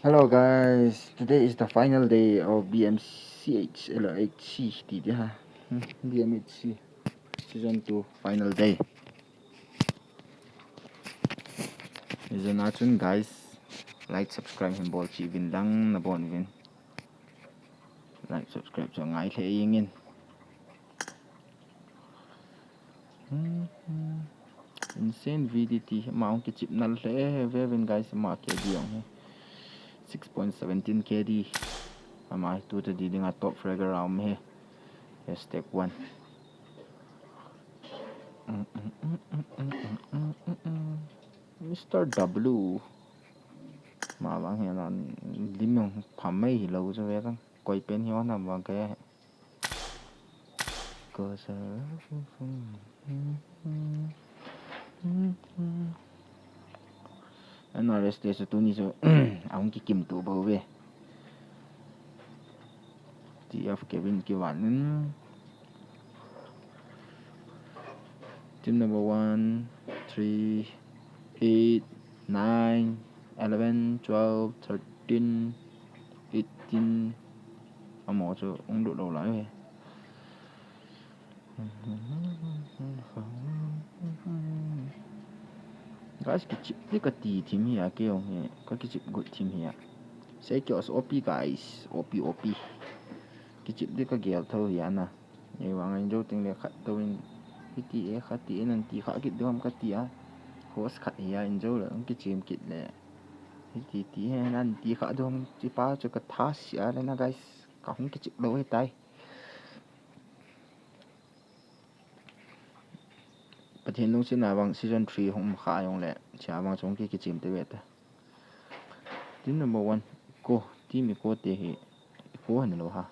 Hello guys, today is the final day of BMCH LHC BMHC Season 2 final day. Is an guys, like subscribe him ball chi vin lang na bon vin. Like subscribe cho ngai the yingin. Insane VDT mount ki chip nal le vin guys ma ke diong 6.17 KD. Ama tu the dealing a top fragger round he. Step 1. Mr. W mà bạn hiện là điểm mình phẩm mấy lâu cho bé con quay bên hiếu nằm vào cái cơ sở anh nói là sẽ tu ni cho ông cái kim tụ bảo vệ TF Kevin cái bạn team number 1 3 8 9 11 12 13 18 ông mỏ cho ông độ đầu lại về guys cái chip cái team here cái ông này có cái chip good team here sẽ kiểu OP guys OP cái chip cái gel thôi vậy nè như bạn anh vô tiếng để khát tôi cái khát tí nên tí khát cái đó không khát tí á host khát here anh vô là cái chip kit này cái tí nên tí khát đó không chỉ ba cho cái task á nên là guys không cái chip đâu hết tayประเทศนู้นสินะบาง season 3ของขายองแหละชาบางช่วงที่กิจมเตเวตทีม number 1ก็ทีมมีก็เตะก็หันเลยฮะ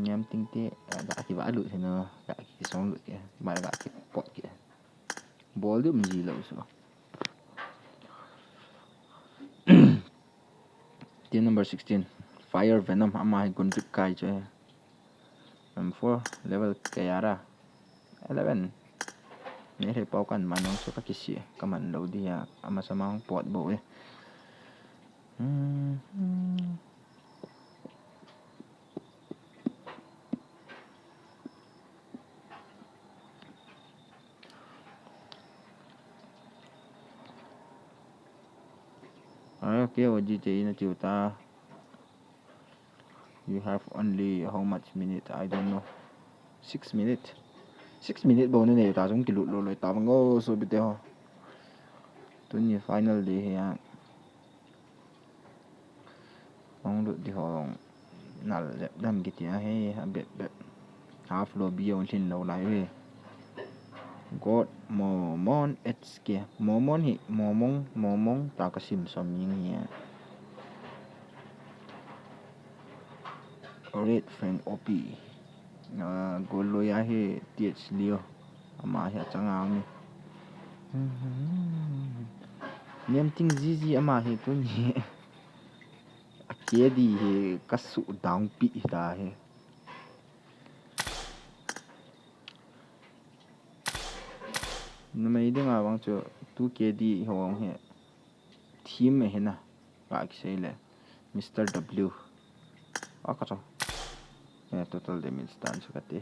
ยามติ้งเตะกะที่ว่าหลุดเนาะกะที่สองหลุดเนี่ยมาแล้วกะที่ปอดเนี่ยบอลด้วยมันจีเลยสิทีม number 16 fire venom อามาให้กุนจุดไกลจ้ะ number 4 level เกียร์11 นี่ให้เป่ากันมาน้องสุกกิเสียก็มันเราดีอ่ะเอามาสมองปอดโบยโอเควันจีเจนะจิวตา you have only how much minute I don't know 6 minutes 6 minutes บ่นี่ตาจงกิลุโลเลยตาบังโง่สุดไปเดียวตัวนี้ final day เฮียลองดูที่ห้องนั่นแหละดำกิติให้แบบ half lobby อย่างที่เราไล่เว้ยก็มอมอนเอสเกียมอมอนหิมอมงตากระสิมสมิงเฮีย red friend op goloya he th leo ama he changao ni nem ting zizi ama he tu ni akedi he kasu down pi da he numai de nga wang cho tu kedi hong he team he na ba ki le Mr. W akacho total damage done सकते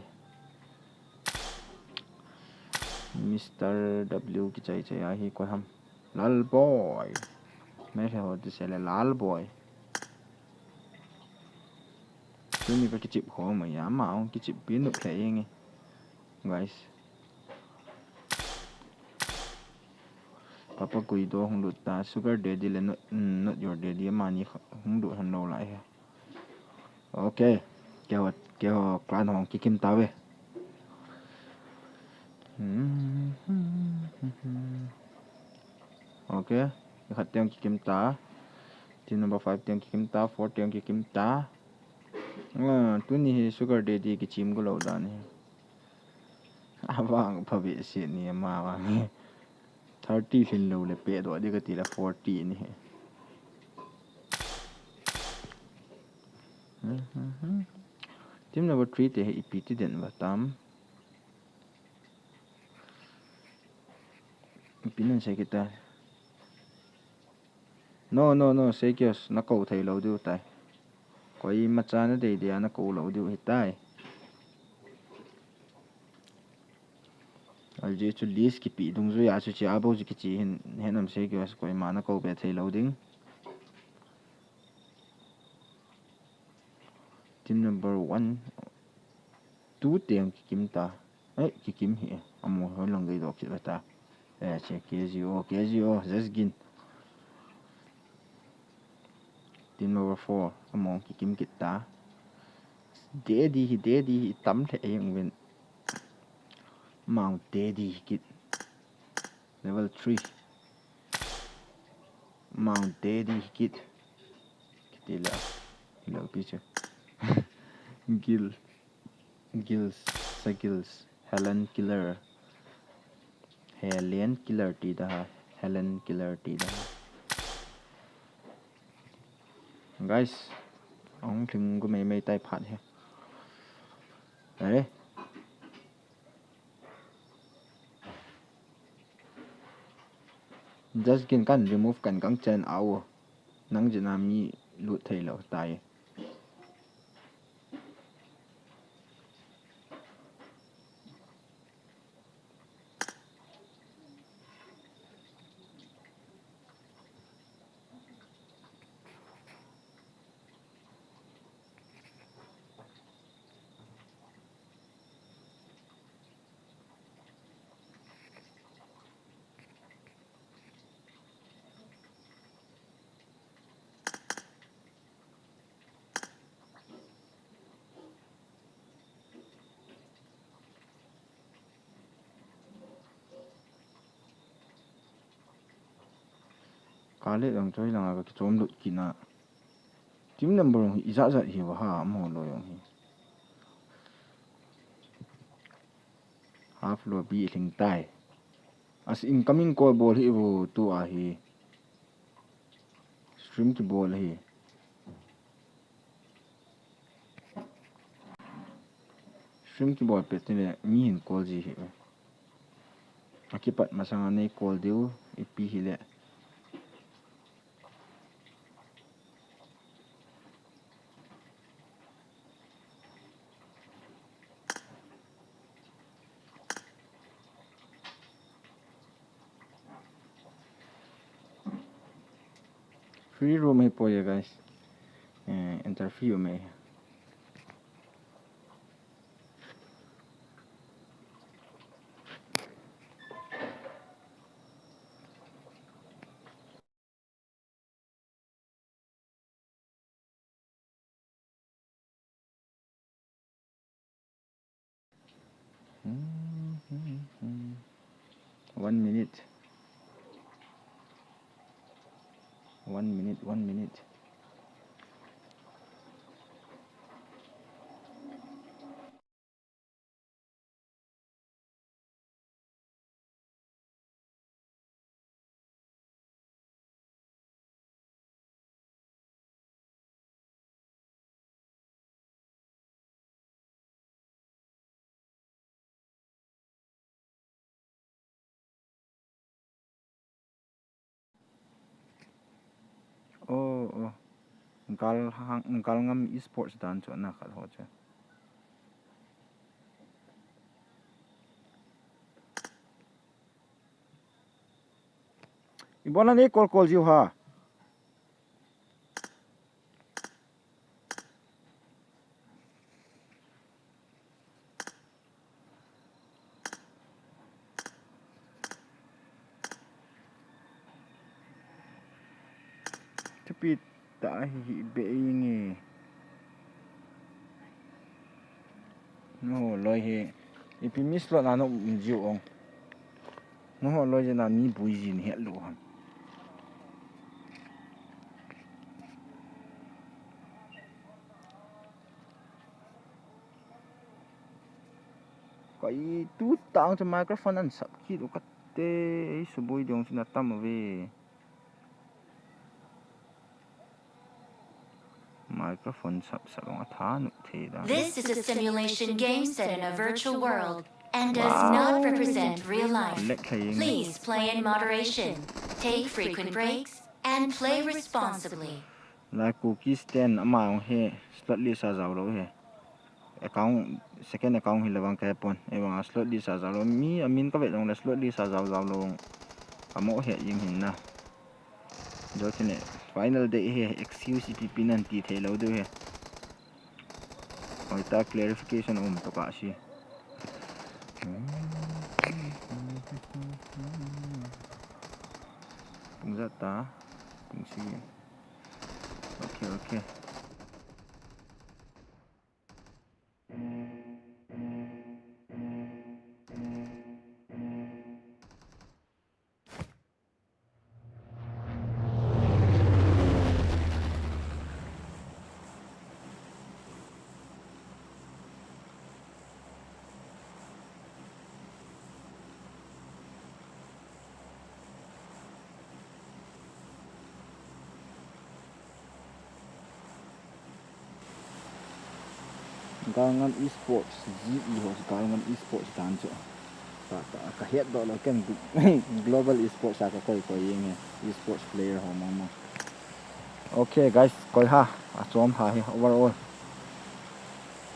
Mr. W की चाहिए आही कोई हम लाल बॉय मेरे होते से लाल बॉय तुम इधर की चिप हो मैं यहाँ माउं की चिप भी नुक लेंगे guys पापा कोई दो हम लुटा sugar daddy ले not your daddy मानी हम लुट हम नो लाए है okay kêu clan hong ki kim ta we okay khat tiang ki kim ta team number 5 tiang ki kim ta 4 tiang ki kim ta tu ni sugar daddy ki chim go lo da ni awang phabe se ni ma wa ni 30 fin lo le pe do de ka ti la 40 ni team number 3 te hi pt den wa tam Pinon say kita. No say kios na câu thầy lâu điêu tại. Coi mặt cha nó đầy địa nó câu lâu điêu hết tai. Al je chu list ki pi dung zu ya chu chi abo ji ki chi hen am say kios coi mà nó câu be thầy lâu ding. Team number 1 2 tiang ki kim ta. Ai ki kim hi amo hoi long gai dok chi ta. Che KZO Zesgin. Team number 4 among ki kim kita. Daddy tam the ayang win. Mount Daddy kit. Level 3. Mount Daddy kit. Kitila. Hello picture. Gills. Helen Killer ti da. Helen Killer ti da. Guys, ông thừng có mấy tay phạt ha. Đấy. Just can remove kan kang chen ao. Nang jina mi lut thầy lo tai. Kale lang choi lang aga ki chom lut kina. Team number isa hi wa ha mo lo yong hi. Half lo bi thing tai. As incoming call ball hi bu tu a hi. Stream ki ball hi. Stream ki ball pet ne mi hin call ji hi. Akipat masanga nei call deu ipi hi le. Free room hai po ya guys. Interview me. One minute. 1 minute. Oh. Engkal ngam esports dan cho na khat ho cha. Ibola ne call jiu ha. Tapi ta hi be nge. No loi he. Ipi miss lo na no jiu ong. No loi je na mi bui jin he lo han. Kai tu tang cho microphone an sap ki do katte ai suboi dong sina tam ve. Microphone sap ang atha nu the da. This is a simulation game set in a virtual world. and does not represent real life. Please play in moderation, take frequent breaks, and play responsibly. Like cookie stand amount he slightly sa giàu rồi he. Account second account hi lawang ka pon ewang slightly sa giàu rồi mi amin ka ve long la slightly sa giàu giàu long amo he ying hin na. Jo chine final day he excuse pinan ti the lo do he. Oi ta clarification to ka si. Tung ra ta. Tung si. Okay. Gangan esports GE hos gangan esports dan cho ka het do lo ken global esports ka koi yeng esports player ho mama. Okay guys koi ha a chom ha hi overall.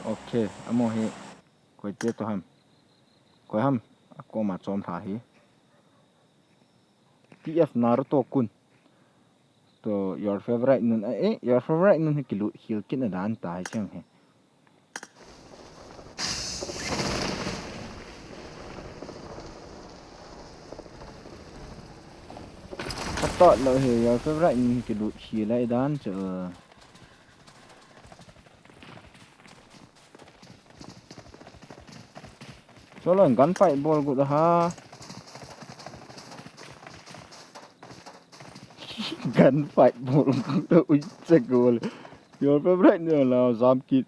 Okay amo hi koi te to ham koi ham ko ma chom ha hi TF Naruto kun to your favorite nun your favorite nun hi kilu hil kin dan ta hi chang he. Tốt lợi thì cái rạnh cái đụt xì lại đán chờ số lần gắn phải bol của ha gắn phải bol tự chết rồi rồi cái rạnh nữa là dám kịt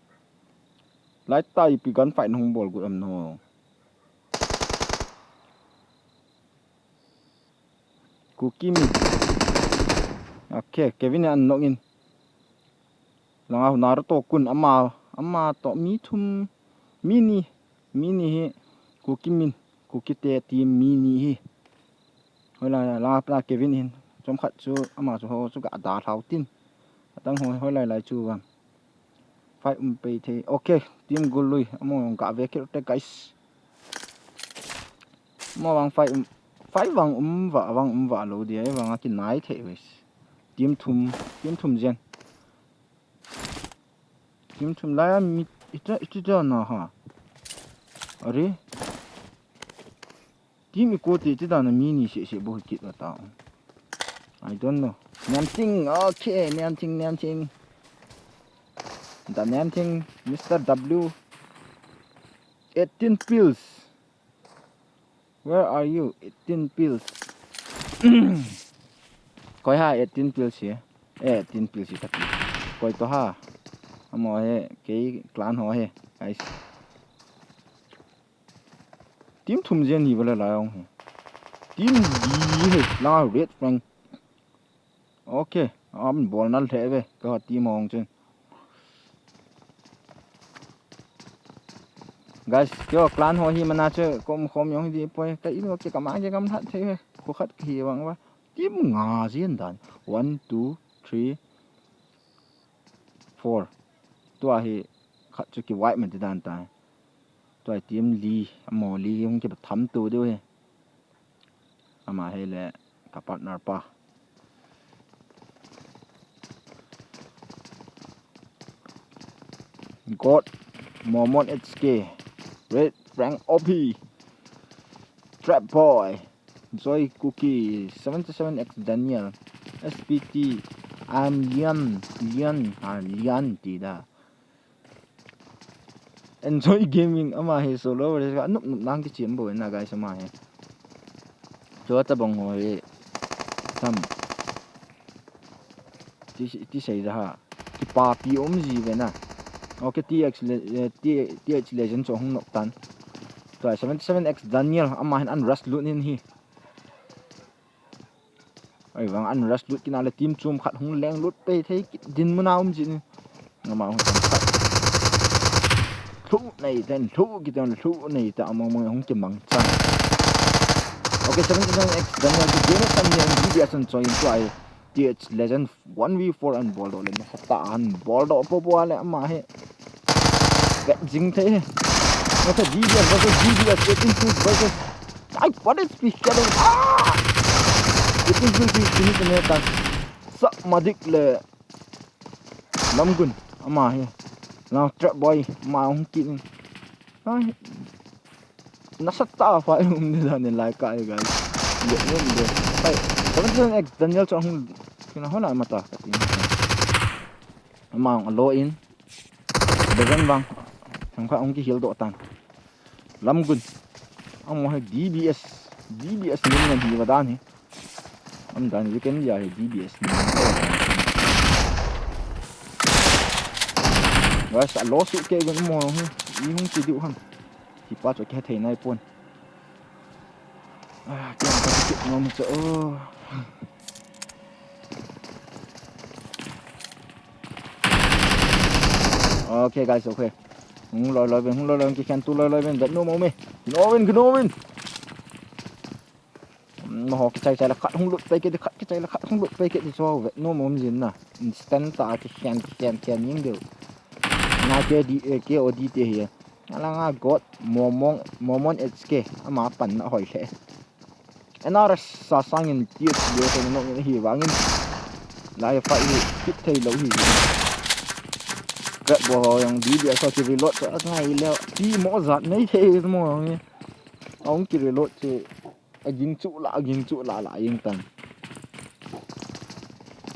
lái tay bị gắn phải không bol của âm hồ cookie mi. Okay, Kevin an nongin. Lang Naruto kun ama to mi thum mini hi cookie te team mini hi. Hoi la pra Kevin hin chom khat chu ama chu ho chu ga da thau tin. Tang hoi lai chu wa. Fight pe the. Okay, team gol lui amo ga ve ke te guys. Mo wang fight vang va lo dia wang ki nai the wes. Team thum gen. Team thum la mi ita na ha. Are team ko te ti da na mini se bo ki da ta. I don't know. Namting okay, namting. The namting Mr. W 18 pills. Where are you? 18 pills. Koi ha 18 pills here. 18 pills hi taki. Koi to ha. Amo he ke clan ho he guys. Team thum jen hi bala la ong he. Team di he la red frank. Okay, bol nal the ve ka team ong chen. Guys, kyo clan ho hi mana che kom yong di poi ka ino ke kamang ke kam that the ko khat hi wang wa. Team nga jian dan 1 2 3 4 tua hi khat chu ki white man dan ta tua team li amo li yong ke tham tu de he ama he le ka partner pa God Momon HK Red Frank OP Trap Boy Joy Cookie 77X Daniel SPT I'm Lian ti da Enjoy gaming ama he solo re ga nup nang ki chim bo na guys ama he cho ta bong ho he sam ti sei da ha ki pa pi om ji ve na okay TH legend cho hong nok tan to 77X Daniel ama han rush lut in hi ai wang an rush lut kina le team chum khat hung leng lut pe thei din muna ji ni ama hong thu này tên thu cái tên thu này ta mong mong không chịu bằng cha ok 79x dan yang tu dia kan yang dia san join try TH legend 1v4 and ball do lên ta an ball do po po ale ma he cái jing thế nó cái GBS versus GBS 18 versus what is this getting it is really finish ta sa madik le namgun ama he now trap boy ma hong kin nasa ta fa yung nila nila kaya guys yun din ay 79x Daniel so ang kinahula mata ama ang low in dagan bang ang ka ang gihil do tan lamgun ang mga DBS ni nga di wadan he am dan you can ya DBS ni guys a lawsuit ke gun mo yung video han thì qua chỗ cái thầy này buồn cái chuyện nó một chỗ ok guys ok không lôi bên cái khen tu lôi bên vẫn nôm mày nôm bên mà họ cái chạy là khát không lụt tay cái chạy là khát không lụt tay cái thì cho vậy nôm mồm gì nè instant ta cái khen những điều ngay cái ở đi thì là God momon HK ama pan na hoi he enar sa sangin tiet yo ko no ni hi wangin lai fa ni kit thei lo hi cái bo yang di dia so ki reload so ngai le ti mo zat nei the mo ni ông ki reload che aging chu la ying tan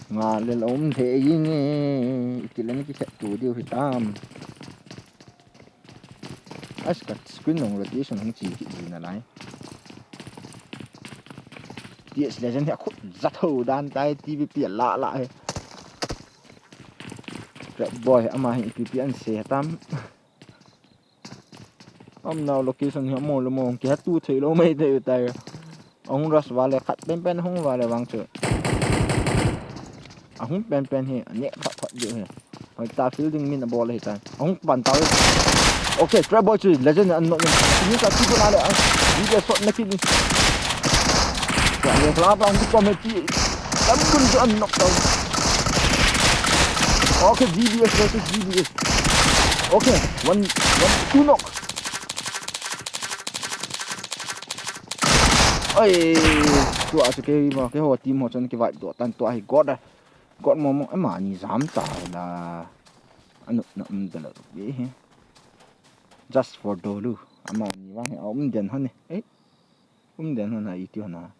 nga le lom the ying ki le ni ki tu dio hi tam cái screen nông rotation không chỉ cái gì này TH legend thì khúc rất hầu đan tay TVP lạ lại cái boy ama hình PVP anh sẽ tam ông nào location thì mò là mò cái tu thấy lo mấy thế tay ông rush vào lại khát pen không vào lại vắng chơi ông pen thì nhẹ khát dữ hè người ta fielding min ball hết tay ông bàn tao ok trap boy chứ legend anh nói như cái gì cũng là đấy đi để shot này kia cái này là bao nhiêu comment gì lắm cũng cho anh knock down ok GBS versus GBS ok one two knock ơi tụi cái mà cái hồ team họ cho cái vải tụi tan tụi hay gót mong em mà nhỉ dám tải là anh nó được là vậy just for dolu ama ni wang den han eh den han ai ti hana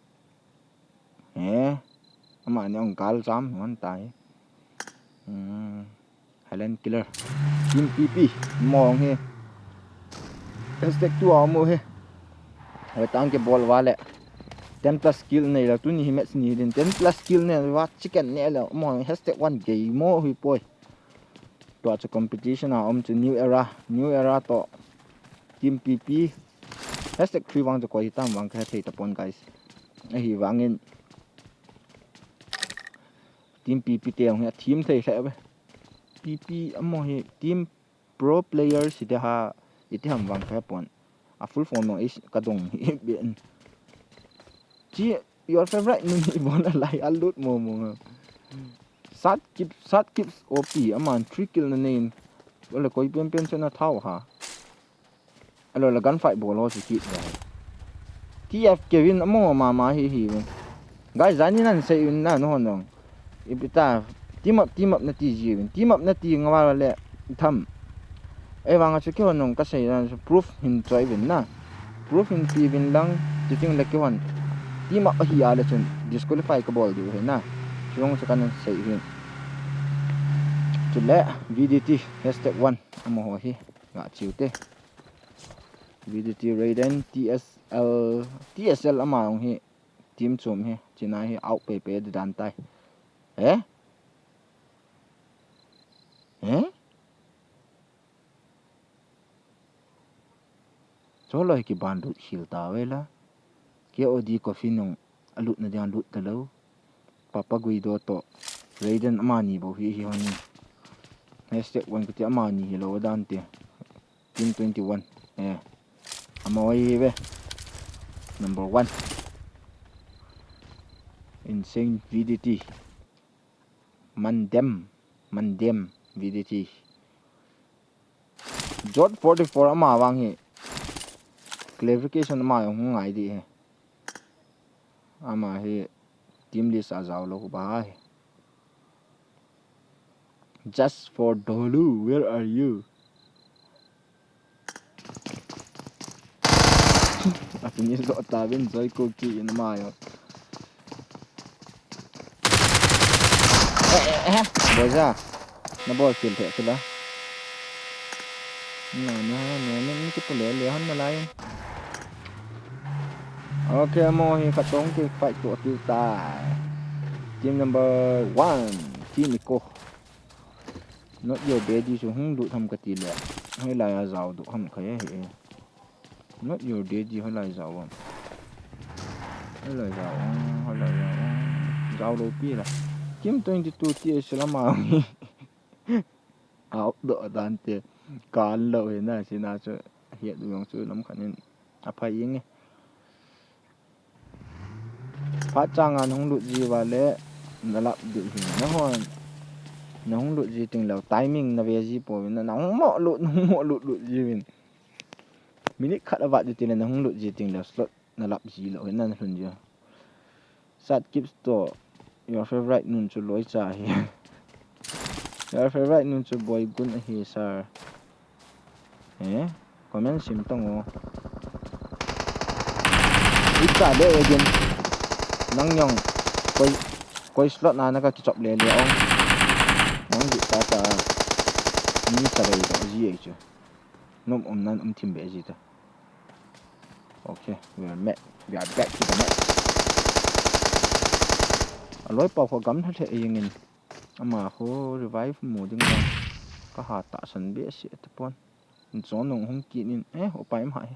ama ni ong gal jam hon tai Highland killer team PP mong he hashtag tu amo he hai tang ke ball wale 10 plus skill nei la tu ni match ni den 10 plus skill ne wa chicken ne la mong hashtag one game mo hui poi to cha competition chu new era to team PP hashtag 3 wang cho koi tam wang kha thei tapon guys hi wangin team PP te ong team thei sai ba PP amo hi team pro players si ha iti ham wang kha pon a full form no is kadong hi ben chi your favorite ni bon lai alut mo sát kip OP aman 3 kill na name wala koi pen chana thau ha alo la gunfight bolo si kit TF Kevin amo mama hi guys zani nan say un na no no ipita team up na ti ji team up na ti ngawa le tham e wanga chu kyo nong ka say proof hin choi win na proof hin ti win lang ti ting le kyon team up hi ala chun disqualify ka ball di na chung sa kanan say win chule VDT #1 amo ho hi nga chiute VDT Raiden TSL ama ong hi team chum hi china hi out pe dan tai cholo ki bandut hil ta wela ke odi coffee nong alut na dian lut talo papa guido to Raiden ama ni bo hi honi #1 ko ti ama ni lo dan te team 21 amoy về number 1 insane VDT mandem VDT jot 44 ama wang hi clarification ama yung ngai di he ama hi team list azaw lo ba he just for Dolu, where are you? Aku ni so tabin Joy Cookie na mayo. Boja, na ball kill the sila. No, ni kita lehan na lain. Okay, mo hi katong ki fight to kill ta. Team number 1, team ko. Not your daddy so hung du tham ka ti le. Hai la zaw du ham khaye he. Not your daddy hai la zaw. Hai la zaw lo pi la. Team 22 ti selama out do dante kan lo he na sina so hiet du yong chu lam khanin aphai ying. Pha chang an hung lu ji wa le nalap du hi na hon nong lu ji ting lo timing na ve ji po na nong mo lu ji win minute khat awat ji tin nong lu ji ting lo slot na lap ji lo na hun ji sat keep store your favorite nun chu loi cha hi your favorite nun chu boy gun hi sir comment sim tong o ita de again nang nyong koi slot na ka chop le le ong nong ji ta ni ta bai do ji chu nom nan tim be ji ta okay we are back to the match aloi pa ko gam the yingin ama ko revive mo ding ka ha ta san be si ta pon zon nong hong ki nin opai ma hai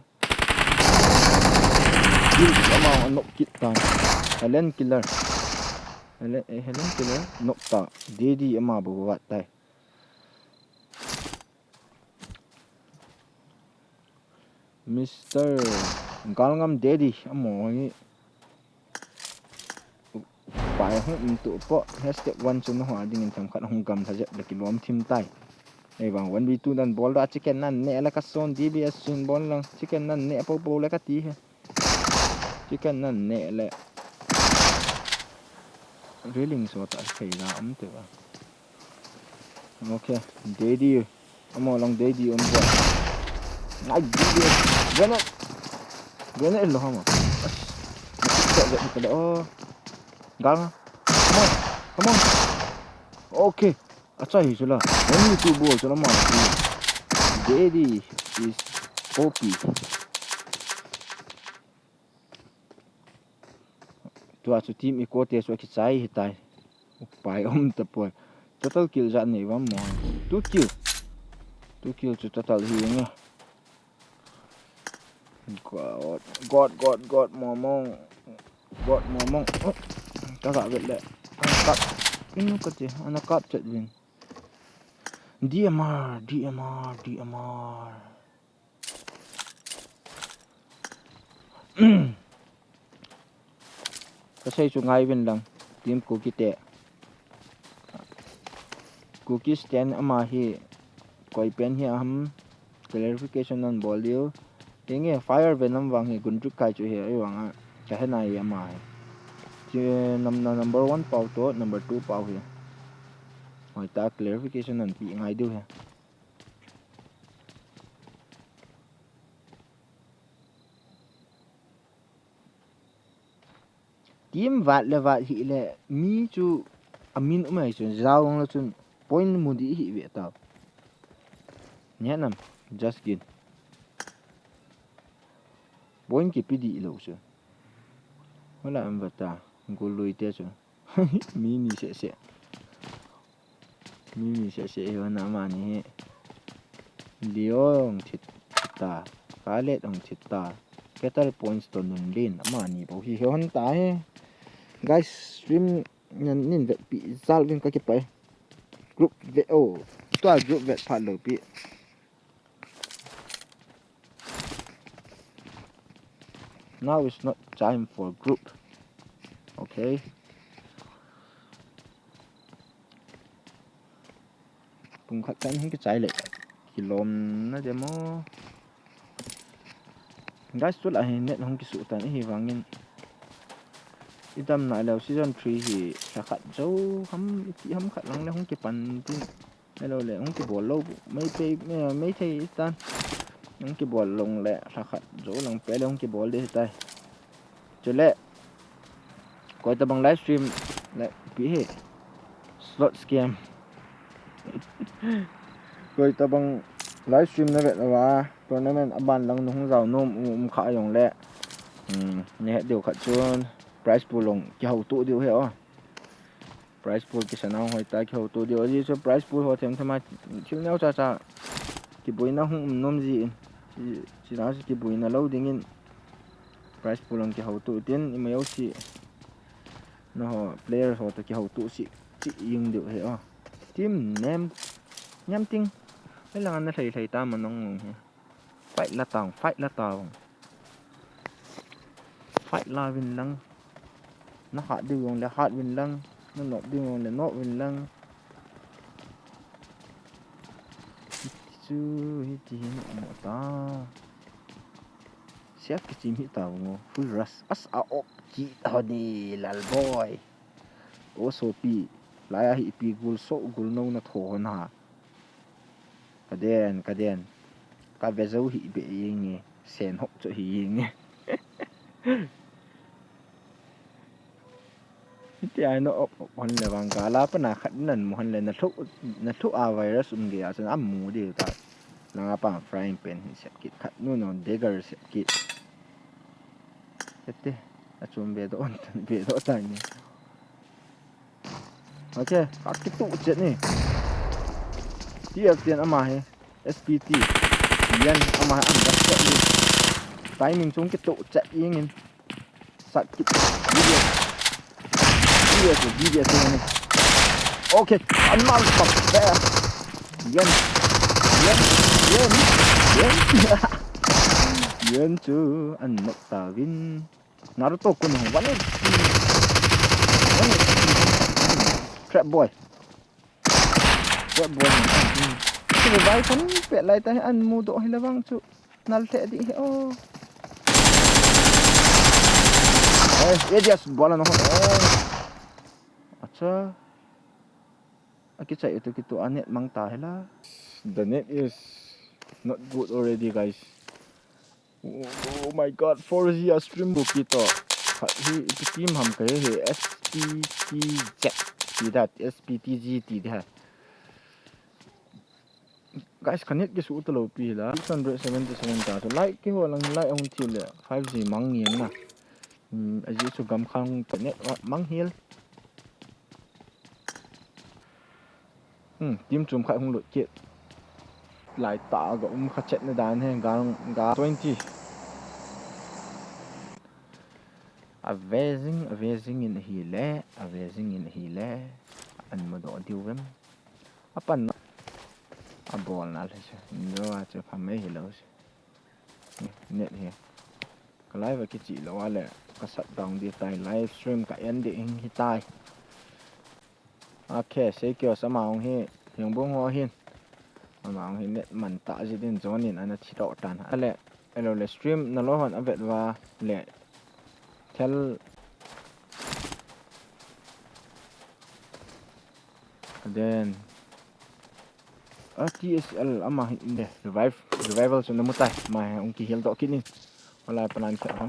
kill ama nok kit ta Helen killer nok ta dedi ama bu wat tai Mr. Galngam Daddy amo hi pai hung tu po hashtag 1 chun ho ading tham khat hung gam thaje la kilom thim tai ei bang 1v2 dan ball da chicken nan ne la ka son DBS sun ball lang chicken nan ne po la ka ti he chicken nan ne le reeling so ta kai la te ba okay Daddy amo lang Daddy on board ngai gana lo hama oh gal come on okay acha hi chula only two ball chula ma Daddy is OP tu achu team ikote so ki chai hi tai pai ta poi total kill ja nei wa mo 2 kill chu total hi nge God momong kakak gede angkat ini kecil anak kap chat win DMR kasi sungai win lang team Cookie te Cookie stand ama hi koi pen hi ham clarification nan bolio tinge fire venom wang hi gun truk kai chu he ai wang ka he nai ama che number 1 pau to number 2 pau hi hoi ta clarification nan pi ngai du he team vat le vat hi le mi chu amin umai chu zawng la chun point mudi hi ve ta nyanam just gin point ki pidi lo chu wala am bata goloi te chu mini se yo na ma ni liong chita kalet ong chita ketal points to nun lin ama ni bo hi hon ta he guys stream nin vet pi zal vin ka ki pai group vet to group vet pha lo pi Now is not time for group. Okay. Cùng khách cánh không cái trái lệ thì lồm nó demo. Guys suốt lại net không cái sự tận hy vọng nhưng itam lại là season 3 thì sẽ khát dấu hấm khát lăng không cái bàn tin hello lệ không cái bộ lâu mấy thầy tan không cái bộ lồng lệ sẽ khát dấu lăng bé không cái bộ đi tay cho lệ coi ta bằng livestream lại bị hệ slot scam coi ta bằng livestream nó vậy là tournament ban lăng không giàu nôm khá dùng lệ nhẹ điều khát chuan price pool long ki ho tu dio heo price pool ki sanau hoi ta ki ho tu dio ji so price pool ho them thama thil neu cha ki boina hum nom ji chi na ki boina lo ding in price pool long ki ho tu tin i mayo si no ho player ho ta ki ho tu si chi ying dio heo team name nham ting cái là nó thầy ta mà nong fight la tòng fight la win lăng nó hot đường là hot win lăng nó nọ đường là nọ win lăng chú hi chi nó ta chef cái chim hi tao ngô full rush as a op chi tao đi lal boy ô so pi lại hi pi gul so gul no na tho na kaden ka vezo hi be yeng sen hok cho hi yeng thì ai nó hoàn là vàng cá lá bên nào khẩn lần hoàn là nó thuốc à virus kia cho nó mù đi ta là ngã bằng frying pan sẽ kít khẩnนู่นnó dagger sẽ kít thế là chuẩn bị đồ tay này ok các cái tụ chết này tiếp tiền âm mà SPT tiền âm mà ăn rất sợ đi tay mình xuống cái tụ chạy yên sạch kít BBS ini. Oke, mantap ya. Yen cu anak tawin. Naruto kun one trap boy. Cái bài thân vẽ lại tay ăn mua độ hay là vang cu. Nal thế đi oh. Yes, bola nó acha aki chạy itu gitu anet mang ta hela the net is not good already guys oh my god 4Z stream book kito hi team ham cái he SPTZ thì that SPTG thì ha guys connect cái số talo pi là 677 ta so like cái hồ lang like ông thiu le 5G mang nghiêng na aji su gam khang net mang hiel team chum khai hung lột chết lại tạo gõ khát chết nơi đàn hay gà 20 amazing in hile anh mà đổ tiêu vém apan ball na nó cho phàm mấy hiểu net here cái live cái chị là lẽ có sạch đồng đi tay livestream cả anh điện hiện tại ok sẽ kiểu sao mà ông hi dùng bông hoa hiên mà ông hi net mình tạo gì đến cho nên anh chỉ đọc tràn hả lẽ anh stream nó lo hòn anh vẹt và lẽ theo then TSL ama hindi revival so namutay may ông kihil to kini wala pa nan kaya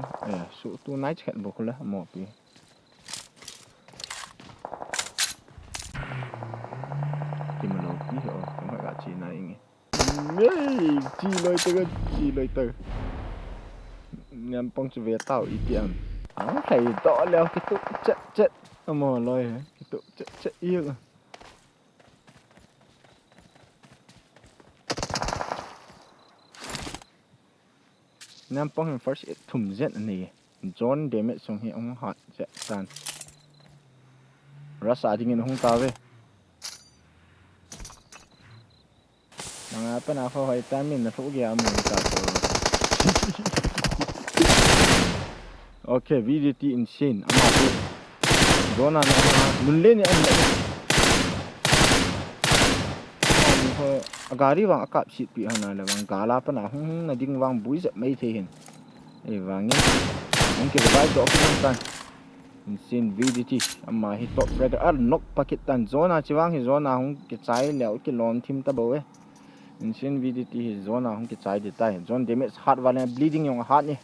so 2 nights kaya bukula mo pi kimano pi ho không phải chi na ingi chi loi tơ nhằm pong cho về tao ITM thầy to leo cái tụ chết mà loi cái tụ chết yêu nam pong first it thum zet ni John damage song hi ông hot zet tan rasa dingin hong ta ve nang apa na fa hoi tamin na fu gya mo ta Okay, VDT insane. Ama tu. Zona na nulle ni an. Ho agari wang akap sit pi hana la wang gala pa na na ding wang bui zat mai the hin. Wang ni. Ang ke vai do kan. Insane VDT. Ama hi top fragger ar nok pakitan zona chiwang hi zona hung ke chai leo ke lon thim ta bo. Insane VDT hi zona hung ke chai de tai. Zone damage heart wala bleeding yung heart ni.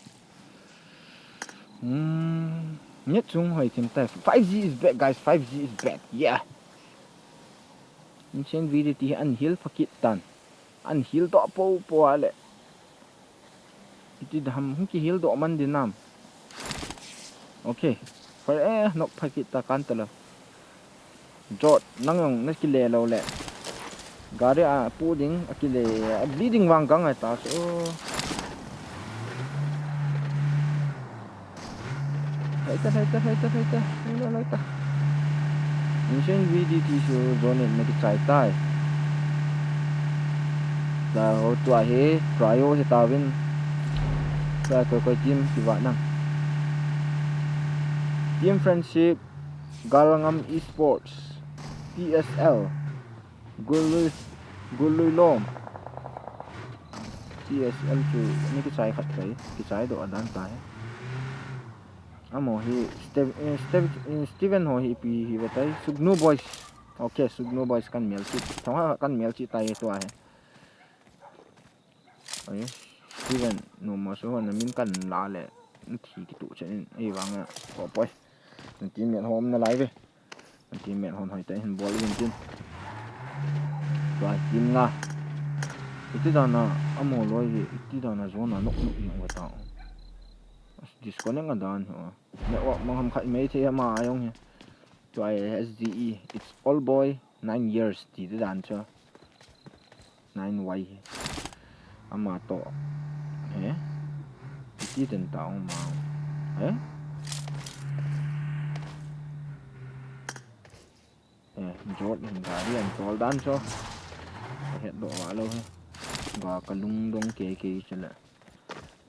Nhất chung hỏi tìm tay 5G is back guys, 5G is back, yeah. Insane VDT unheal pakitan, unheal to po ale. Iti dam hung ki heal do man dinam. Okay, for nok pakita kantala. Jot nang nakile lo le. Gari pudding akile bleeding wang gang ay ta so. Haita. Laita. Insane VDT so zone na ki chai tai. Da ho tua he cryo he tawin. Da ko team si wa nang. Team friendship Galangam Esports TSL Gului Lom TSL chu ni ki chai khat kai ki chai do adan tai. Amo hi Steven ho hi pi hi batai Sugnu boys. Okay, Sugnu boys kan melchi thonga kan melchi tai to hai. Ai Steven no ma so na min kan la le thi ki tu chen ai wanga ko poi team mate hom na lai ve team mate hon hoi tai hin ball win tin to ai team nga iti da na amo loi iti da na zona nok yung wata disconnect nga dan ho network mangham khat mai the ma ayong he to ai SDE it's all boy 9 years ti dan cha 9y ama to iti den taong ma jot hin gari an tol dan cho het do wa lo he ga kalung dong ke chala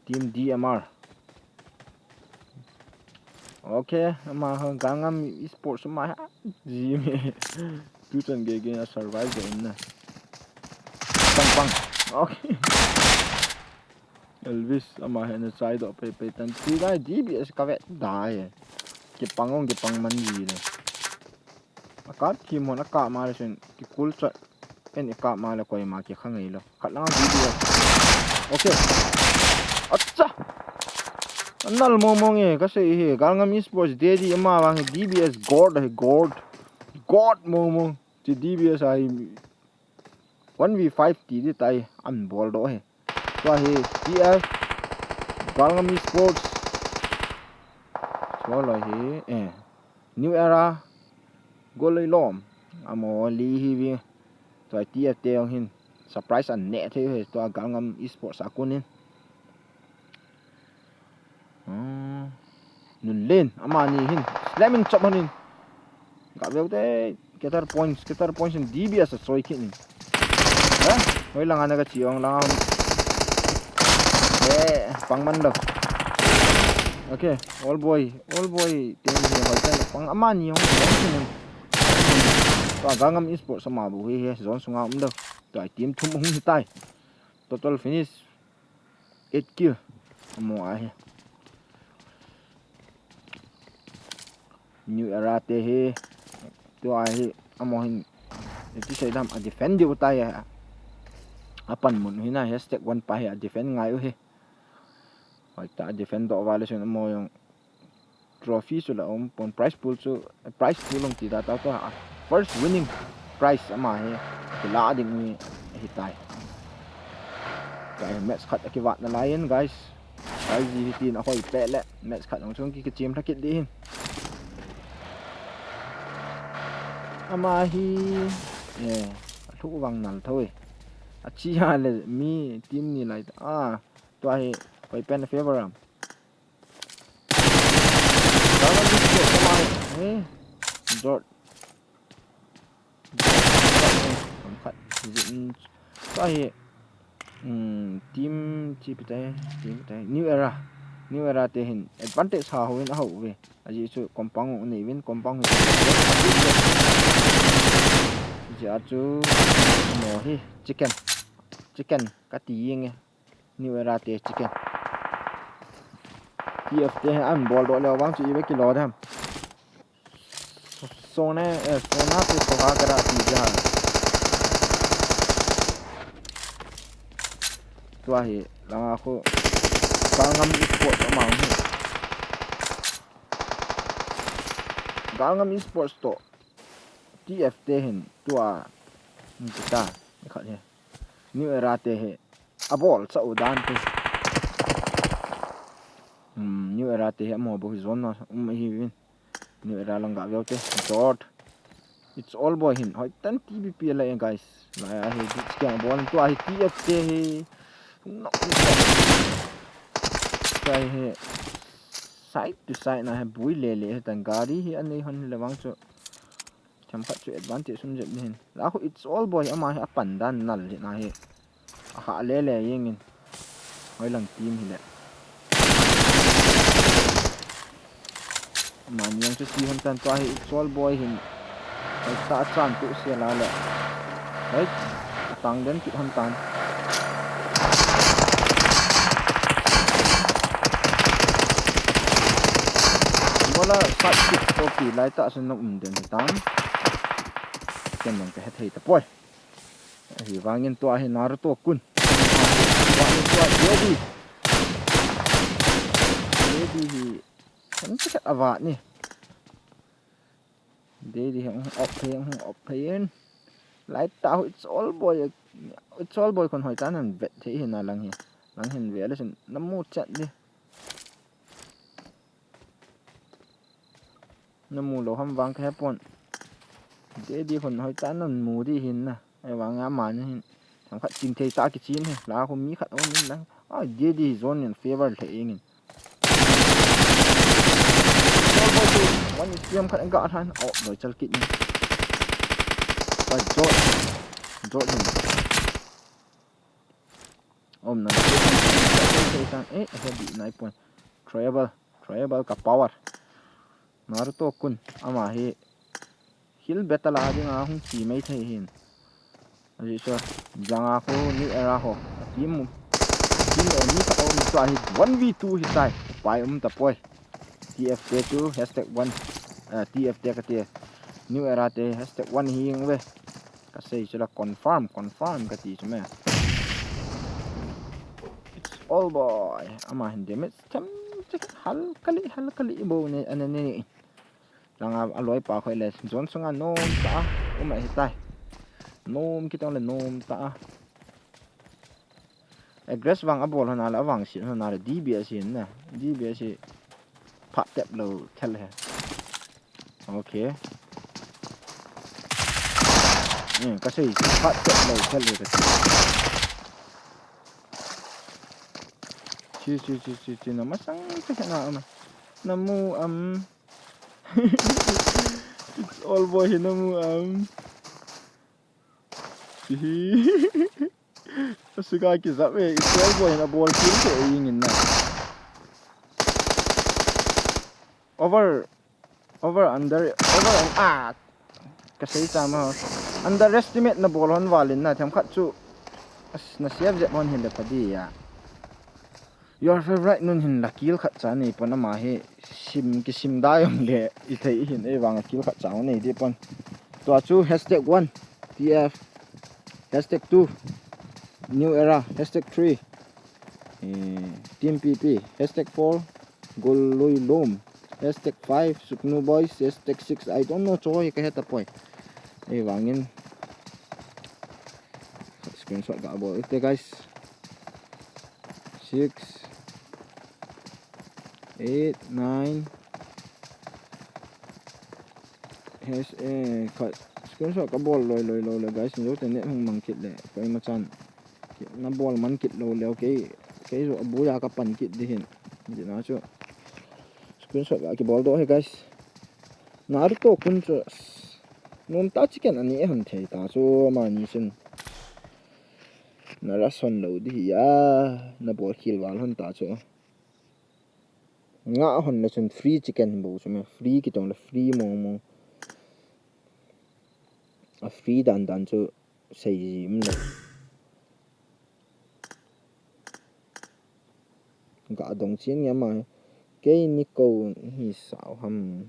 team DMR. Okay, ama gangam esports ma ji me tu chen ge na survive game na pang okay Elvis ama he na side do pe tan ti ga DBS ka ve dai ke pangong ke pang man ji le akat ki mon aka ma le sen ki kulcha en ka ma le koi ma ki khangai lo khatlang DBS. Okay acha Nal momong kasi he galngam esports dedi ama wang DBS god momong ti DBS ai 1v5 ti di tai an bol do he to he TF galngam esports so lo he new era goloi lom amo li hi vi to TF te hin surprise an ne the he to galngam esports akunin nun lên ama ni hin slamming chop hanin ga veute ketar points in DBS soi kin hoi langa na ga chiong lang pangman do. Okay, all boy tem ni hoi tan pang ama ni yong kin to gangam esports sama bu he zone sunga do to team thum hung tai total finish 8 kill amo a new era te he to ai amohin ti sai dam a defend di utai apan mun hina hashtag 1 pa he a defend ngai he hoi ta defend do wala sen mo yung trophy so la pon prize pool long ti da ta first winning prize ama he la ding ni hitai kai match khat akiwat na lion guys ai ji tin a hoi pe le match khat ong chung ki chim thakit di hin ama hi thu wang nal thôi chi ha le mi team ni lai to ai koi pen favor am dot khat to ai team chi pitai new era new era te hin advantage ha hoin a ho ve aji chu compound nei win compound ja chu mo hi chicken ka ti yeng new era te chicken TF te an ball do le wang chu i be kilo dam sona pe so ha kara ti ja tua hi la ko galngam sport amang hi galngam sports to TF te hin tua ta kha he new era te he a ball sa udan te new era te he mo bo zone na hi win new era langa velte dot it's all boy hin hoi tan TBP la guys la he scam ball tua hi TF te he no sai he side to side na he bui le tan gari hi ani hon lewang chu cham khat chu advantage sum jet hin la ho it's all boy ama hi apan dan nal hi na hi ha le yengin hoi lang team hi le man yang chu si hon tan tua hi it's all boy hin hoi ta chan tu se la le hoi tang den ki hon tan bola sat kit copy lai ta sun nok den tan ken nang ka hei ta poi hi wangin to hi naruto kun wangin to dedi hi kan ka awa ni dedi hang op phayen lai ta it's all boy kon hoi tan an vet the hi na lang hin ve la sin namu chat di namu lo ham wang ka pon dedi kon hoi tan an mu di hin na ai wang a man hin thang khat ching thei ta ki chin he la ko mi khat on min lang a dedi zone in favor the engin one is khat ga than o loi chal kit ni ba dot ni om na heavy 9 point triable ka power naruto kun ama hi hil betala dinga hung chi mai thei hin aji so janga ko ni era ho team ni ka on to hi 1v2 hi sai pai ta poi TF2 #1 TF te ka te new era te #1 hi ng we ka sei chila confirm ka ti chme it's all boy ama hin damage cham hal kali bo ne anane langa aloi pa khoi le zon sunga nom ta uma hi tai nom ki tang le nom ta aggress wang abol hana la wang si hana la DBS hin na DBS phat tep lo thel he okay ka sei phat tep lo thel le chi na masang ka na ama namu it's all boy namu suka ki zabe it's all boy na ball kill ke yin na over under ka sei ta ma underestimate na ball hon walin na tham khat chu na save je hon hin le padi ya your favorite nun hin la kill khat cha ni pon ma he sim da yom le I thei hin e wang kill khat chaw nei de pon to chu #1 TF #2 new era #3 team PP #4 goloi lom #5 suknu boys #6 I don't know choi ka heta poi e wangin screenshot ga bo ite guys 6 8 9 has screenshot ka ball loi guys yo te ne hung mang kit le koi ma chan na ball man kit lo le okay ro bu ya ka pan kit di hin di na chu screenshot ga ki ball do he guys naruto kun chu nom ta chicken ani e han thei ta chu ma ni sin na rason lo di ya na ball khil wal hon ta chu ngã hòn là chun free chicken bù chun free cái trong là free mong à free đàn đàn cho xây gì mà gã đồng chiến nghe mà cái ní câu hi sao hầm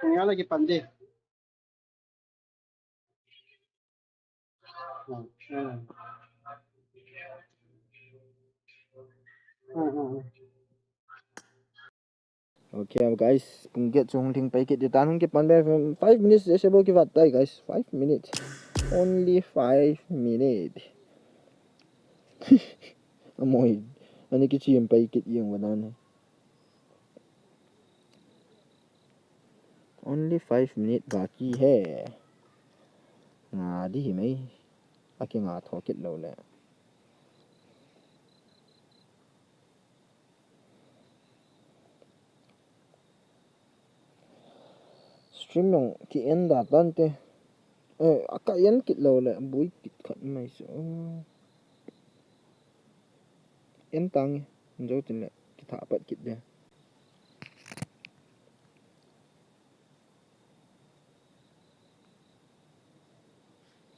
Nga lagi pandai. okay guys pung get chung thing pai get tan hung ke pan 5 minutes sẽ bao cái vật đây guys 5 minutes only 5 minutes amoy anh cái chuyện pai get yang vào này only 5 minutes बाकी है ngà đi mấy cái ngà thọ kết lâu lẹ stream yung ki end datan te aka yan kết lâu lẹ buổi kết khẩn mày sợ end tăng dấu tin lẹ ki thả bật kết đây